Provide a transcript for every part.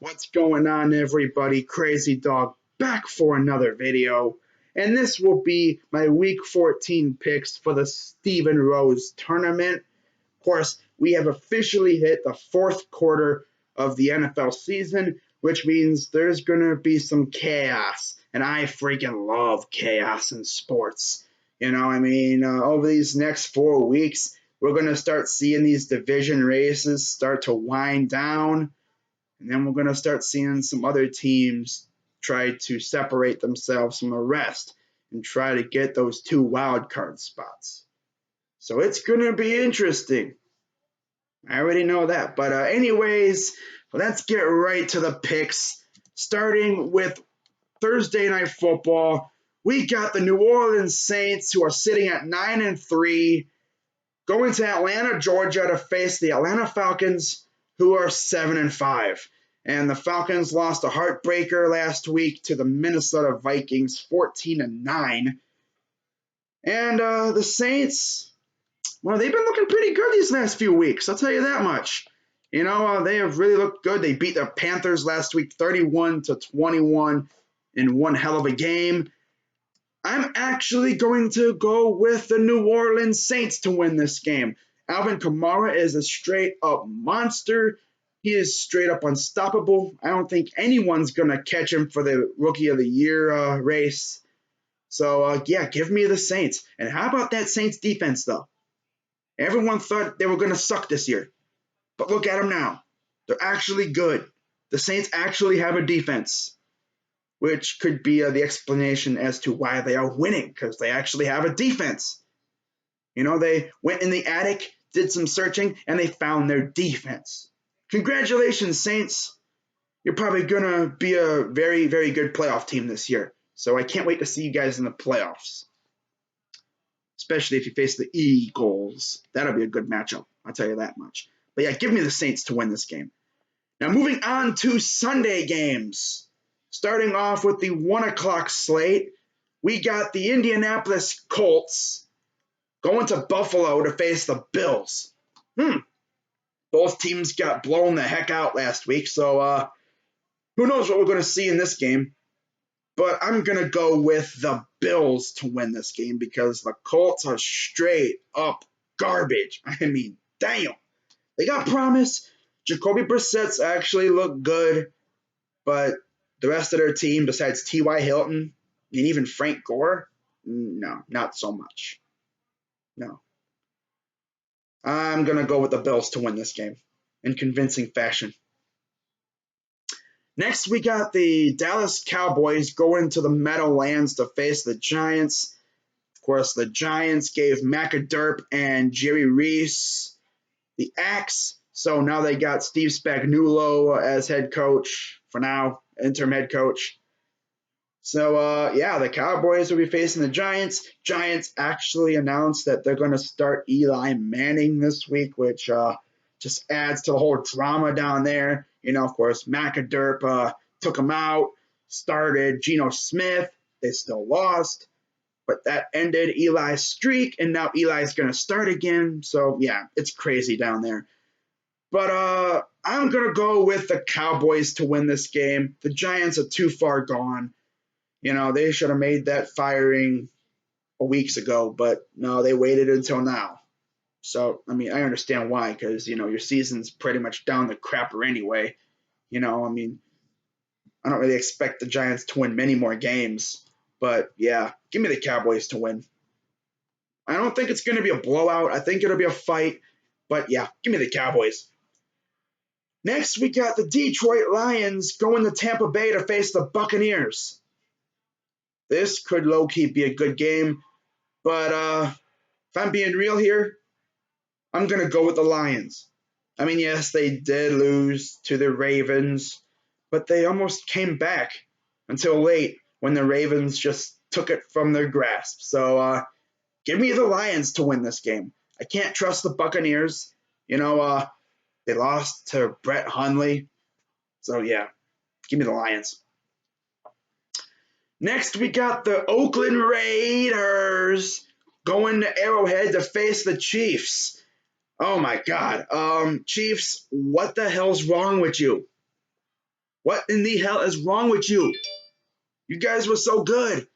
What's going on, everybody? Crazy Dog back for another video. And this will be my Week 14 picks for the Stephen Rose tournament. Of course, we have officially hit the fourth quarter of the NFL season, which means there's going to be some chaos. And I freaking love chaos in sports. Over these next 4 weeks, we're going to start seeing these division races start to wind down. And then we're going to start seeing some other teams try to separate themselves from the rest and try to get those 2 wild card spots. So it's going to be interesting. I already know that. But anyways, let's get right to the picks. Starting with Thursday Night Football, we got the New Orleans Saints, who are sitting at 9-3, going to Atlanta, Georgia, to face the Atlanta Falcons, who are 7-5. And the Falcons lost a heartbreaker last week to the Minnesota Vikings, 14-9. And the Saints, well, they've been looking pretty good these last few weeks. I'll tell you that much. They have really looked good. They beat the Panthers last week, 31-21, in one hell of a game. I'm actually going to go with the New Orleans Saints to win this game. Alvin Kamara is a straight-up monster. He is straight up unstoppable. I don't think anyone's going to catch him for the Rookie of the Year race. So, give me the Saints. And how about that Saints defense, though? Everyone thought they were going to suck this year. But look at them now. They're actually good. The Saints actually have a defense, which could be the explanation as to why they are winning, because they actually have a defense. They went in the attic, did some searching, and they found their defense. Congratulations, Saints. You're probably going to be a very, very good playoff team this year. So I can't wait to see you guys in the playoffs, especially if you face the Eagles. That'll be a good matchup. I'll tell you that much. But yeah, give me the Saints to win this game. Now moving on to Sunday games. Starting off with the 1 o'clock slate, we got the Indianapolis Colts going to Buffalo to face the Bills. Both teams got blown the heck out last week, so who knows what we're going to see in this game. But I'm going to go with the Bills to win this game because the Colts are straight up garbage. I mean, damn. They got promise. Jacoby Brissett's actually looked good, but the rest of their team, besides T.Y. Hilton and even Frank Gore, no, not so much. No. I'm going to go with the Bills to win this game in convincing fashion. Next, we got the Dallas Cowboys going to the Meadowlands to face the Giants. Of course, the Giants gave McAdurp and Jerry Reese the axe, so now they got Steve Spagnuolo as head coach for now, interim head coach. So, the Cowboys will be facing the Giants. Giants actually announced that they're going to start Eli Manning this week, which just adds to the whole drama down there. Of course, McAdurp took him out, started Geno Smith. They still lost, but that ended Eli's streak, and now Eli's going to start again. So, yeah, it's crazy down there. But I'm going to go with the Cowboys to win this game. The Giants are too far gone. They should have made that firing weeks ago, but no, they waited until now. So, I understand why, because, your season's pretty much down the crapper anyway. I don't really expect the Giants to win many more games. But, yeah, give me the Cowboys to win. I don't think it's going to be a blowout. I think it'll be a fight. But, yeah, give me the Cowboys. Next, we got the Detroit Lions going to Tampa Bay to face the Buccaneers. This could low-key be a good game. But if I'm being real here, I'm going to go with the Lions. Yes, they did lose to the Ravens, but they almost came back until late when the Ravens just took it from their grasp. So give me the Lions to win this game. I can't trust the Buccaneers. They lost to Brett Hundley. So, yeah, give me the Lions. Next, we got the Oakland Raiders going to Arrowhead to face the Chiefs. Oh, my God. Chiefs, what the hell's wrong with you? What in the hell is wrong with you? You guys were so good.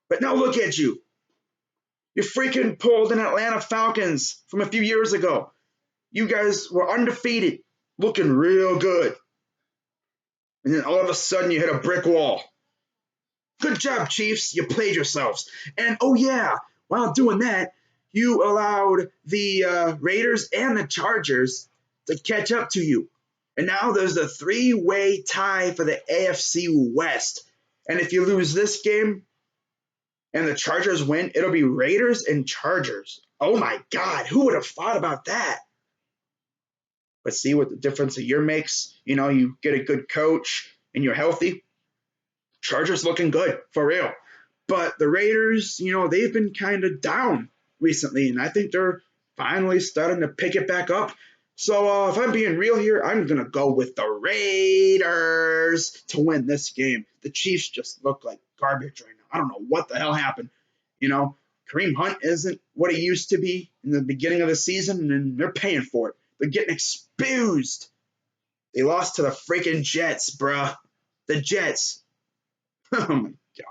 But now look at you. You freaking pulled an Atlanta Falcons from a few years ago. You guys were undefeated, looking real good. And then all of a sudden you hit a brick wall. Good job, Chiefs. You played yourselves. And oh yeah, while doing that, you allowed the Raiders and the Chargers to catch up to you. And now there's a three-way tie for the AFC West. And if you lose this game and the Chargers win, it'll be Raiders and Chargers. Oh my God, who would have thought about that? But see what the difference a year makes. You know, you get a good coach and you're healthy. Chargers looking good, for real. But the Raiders, you know, they've been kind of down recently, and I think they're finally starting to pick it back up. So if I'm being real here, I'm going to go with the Raiders to win this game. The Chiefs just look like garbage right now. I don't know what the hell happened. You know, Kareem Hunt isn't what he used to be in the beginning of the season, and they're paying for it. They're getting exposed. They lost to the freaking Jets, bruh. The Jets. Oh my God.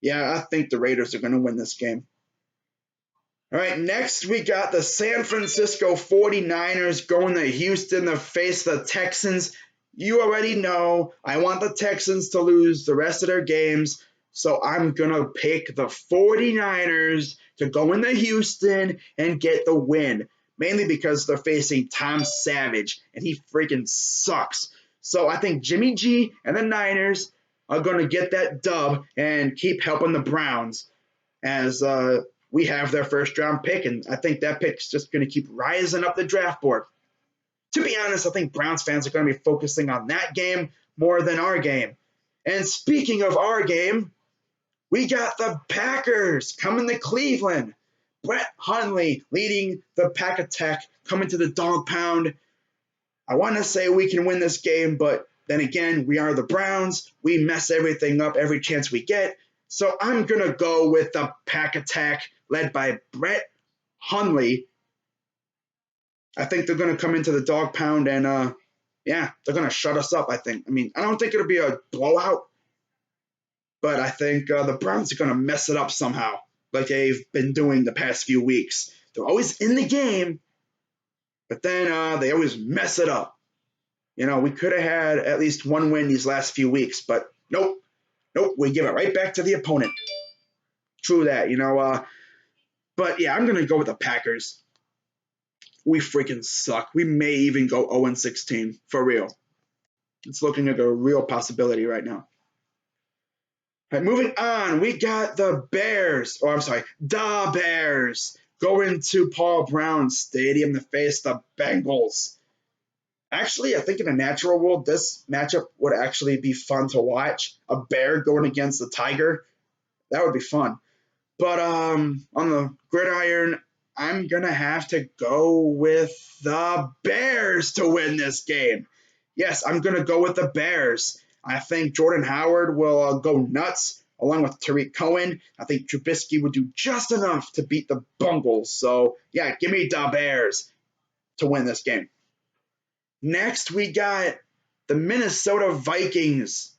Yeah, I think the Raiders are going to win this game. All right, next we got the San Francisco 49ers going to Houston to face the Texans. You already know I want the Texans to lose the rest of their games, so I'm going to pick the 49ers to go into Houston and get the win, mainly because they're facing Tom Savage, and he freaking sucks. So I think Jimmy G and the Niners are going to get that dub and keep helping the Browns as we have their first round pick, and I think that pick's just going to keep rising up the draft board. To be honest, I think Browns fans are going to be focusing on that game more than our game. And speaking of our game, we got the Packers coming to Cleveland. Brett Hundley leading the Pack Attack coming to the dog pound. I want to say we can win this game, but then again, we are the Browns. We mess everything up every chance we get. So I'm going to go with the Pack Attack led by Brett Hundley. I think they're going to come into the dog pound and, yeah, they're going to shut us up, I think. I mean, I don't think it'll be a blowout, but I think the Browns are going to mess it up somehow, like they've been doing the past few weeks. They're always in the game, but then they always mess it up. You know, we could have had at least one win these last few weeks, but nope, we give it right back to the opponent. True that, you know. But yeah, I'm going to go with the Packers. We freaking suck. We may even go 0-16, for real. It's looking like a real possibility right now. All right, moving on, we got the Bears, the Bears, going to Paul Brown Stadium to face the Bengals. Actually, I think in a natural world, this matchup would actually be fun to watch. A bear going against the tiger. That would be fun. But on the gridiron, I'm going to have to go with the Bears to win this game. Yes, I'm going to go with the Bears. I think Jordan Howard will go nuts along with Tariq Cohen. I think Trubisky would do just enough to beat the Bengals. So, yeah, give me the Bears to win this game. Next, we got the Minnesota Vikings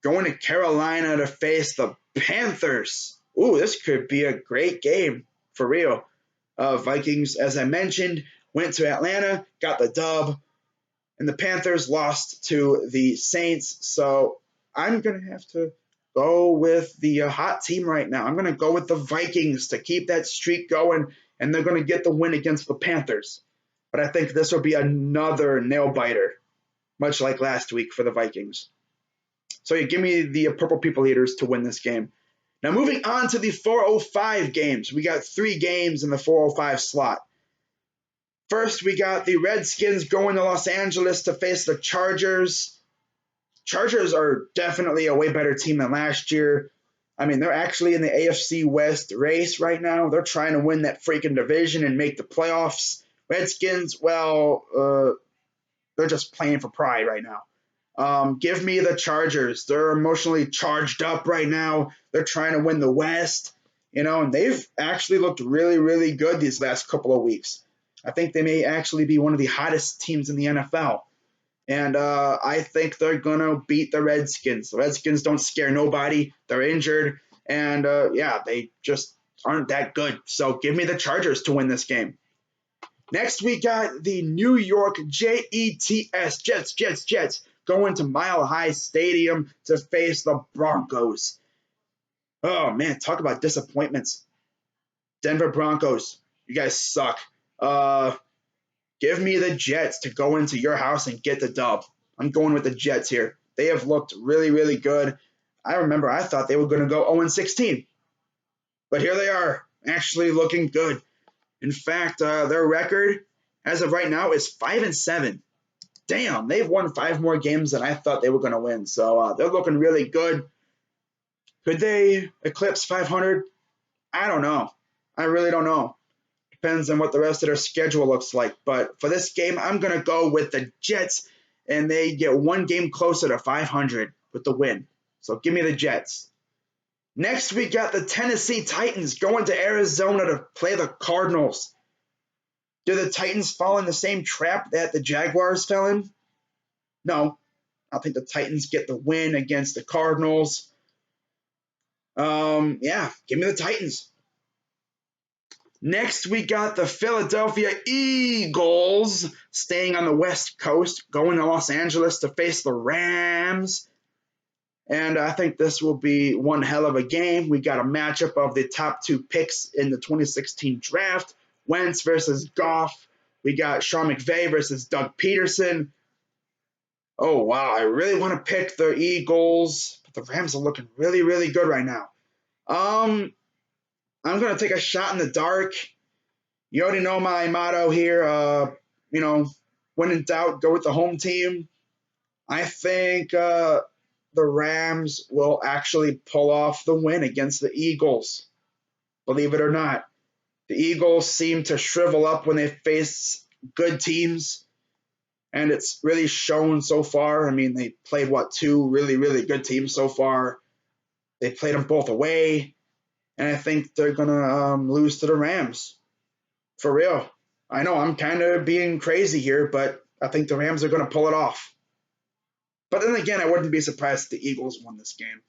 going to Carolina to face the Panthers. Ooh, this could be a great game, for real. Vikings, as I mentioned, went to Atlanta, got the dub, and the Panthers lost to the Saints. So I'm going to have to go with the hot team right now. I'm going to go with the Vikings to keep that streak going, and they're going to get the win against the Panthers. But I think this will be another nail-biter, much like last week for the Vikings. So you give me the Purple People Eaters to win this game. Now moving on to the 405 games. We got 3 games in the 405 slot. First, we got the Redskins going to Los Angeles to face the Chargers. Chargers are definitely a way better team than last year. I mean, they're actually in the AFC West race right now. They're trying to win that freaking division and make the playoffs. Redskins, well, they're just playing for pride right now. Give me the Chargers. They're emotionally charged up right now. They're trying to win the West, and they've actually looked really, really good these last couple of weeks. I think they may actually be one of the hottest teams in the NFL. And I think they're going to beat the Redskins. The Redskins don't scare nobody. They're injured. And yeah, they just aren't that good. So give me the Chargers to win this game. Next, we got the New York Jets going to Mile High Stadium to face the Broncos. Oh man, talk about disappointments. Denver Broncos, you guys suck. Uh, Give me the Jets to go into your house and get the dub. I'm going with the Jets here. They have looked really, really good. I remember I thought they were going to go 0-16, but here they are, actually looking good. In fact, their record as of right now is 5-7. Damn, they've won 5 more games than I thought they were going to win. So they're looking really good. Could they eclipse 500? I don't know. I really don't know. Depends on what the rest of their schedule looks like. But for this game, I'm going to go with the Jets, and they get 1 game closer to 500 with the win. So give me the Jets. Next, we got the Tennessee Titans going to Arizona to play the Cardinals. Do the Titans fall in the same trap that the Jaguars fell in? No. I think the Titans get the win against the Cardinals. Yeah, give me the Titans. Next, we got the Philadelphia Eagles staying on the West Coast, going to Los Angeles to face the Rams. And I think this will be one hell of a game. We got a matchup of the top 2 picks in the 2016 draft, Wentz versus Goff. We got Sean McVay versus Doug Peterson. Oh, wow. I really want to pick the Eagles, but the Rams are looking really, really good right now. I'm going to take a shot in the dark. You already know my motto here. When in doubt, go with the home team. I think the Rams will actually pull off the win against the Eagles. Believe it or not. The Eagles seem to shrivel up when they face good teams, and it's really shown so far. I mean, they played, 2 really, really good teams so far. They played them both away, and I think they're going to lose to the Rams. For real. I know I'm kind of being crazy here, but I think the Rams are going to pull it off. But then again, I wouldn't be surprised if the Eagles won this game.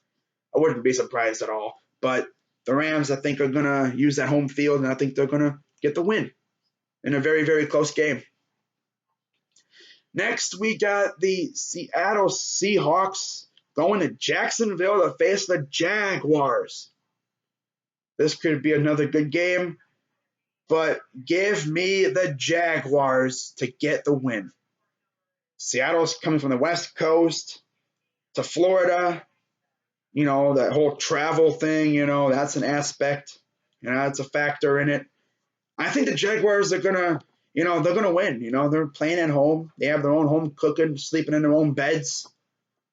I wouldn't be surprised at all. But the Rams, I think, are going to use that home field, and I think they're going to get the win in a very, very close game. Next, we got the Seattle Seahawks going to Jacksonville to face the Jaguars. This could be another good game, but give me the Jaguars to get the win. Seattle's coming from the West Coast to Florida. That whole travel thing, that's an aspect. That's a factor in it. I think the Jaguars are going to, they're going to win. They're playing at home. They have their own home cooking, sleeping in their own beds.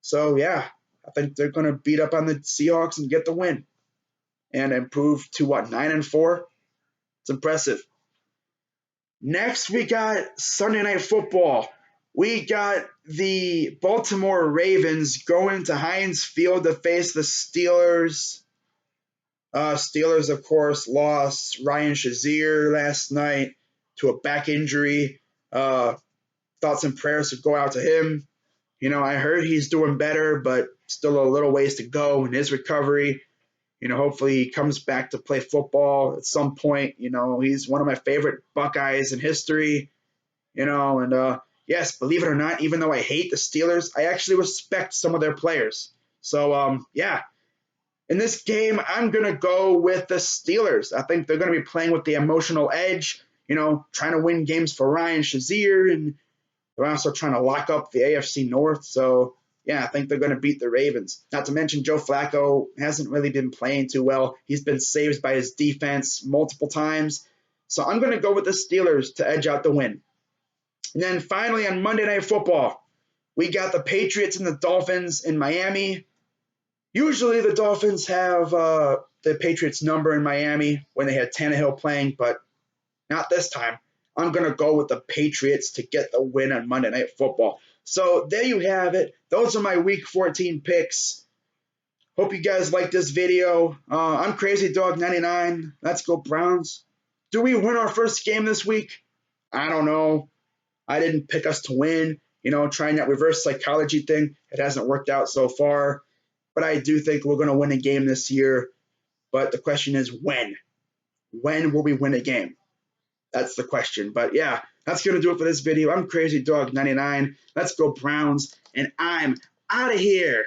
So, yeah, I think they're going to beat up on the Seahawks and get the win and improve to 9-4. It's impressive. Next, we got Sunday Night Football. We got the Baltimore Ravens going to Heinz Field to face the Steelers. Steelers, of course, lost Ryan Shazier last night to a back injury. Thoughts and prayers would go out to him. I heard he's doing better, but still a little ways to go in his recovery. Hopefully he comes back to play football at some point. He's one of my favorite Buckeyes in history. And yes, believe it or not, even though I hate the Steelers, I actually respect some of their players. So, yeah. In this game, I'm going to go with the Steelers. I think they're going to be playing with the emotional edge, trying to win games for Ryan Shazier, and they're also trying to lock up the AFC North. So, yeah, I think they're going to beat the Ravens. Not to mention Joe Flacco hasn't really been playing too well. He's been saved by his defense multiple times. So I'm going to go with the Steelers to edge out the win. And then finally on Monday Night Football, we got the Patriots and the Dolphins in Miami. Usually the Dolphins have the Patriots number in Miami when they had Tannehill playing, but not this time. I'm going to go with the Patriots to get the win on Monday Night Football. So there you have it. Those are my Week 14 picks. Hope you guys liked this video. I'm Crazy Dog 99. Let's go Browns. Do we win our first game this week? I don't know. I didn't pick us to win. trying that reverse psychology thing. It hasn't worked out so far, but I do think we're going to win a game this year. But the question is when? When will we win a game? That's the question. But yeah, that's going to do it for this video. I'm Crazy Dog 99. Let's go Browns, and I'm out of here.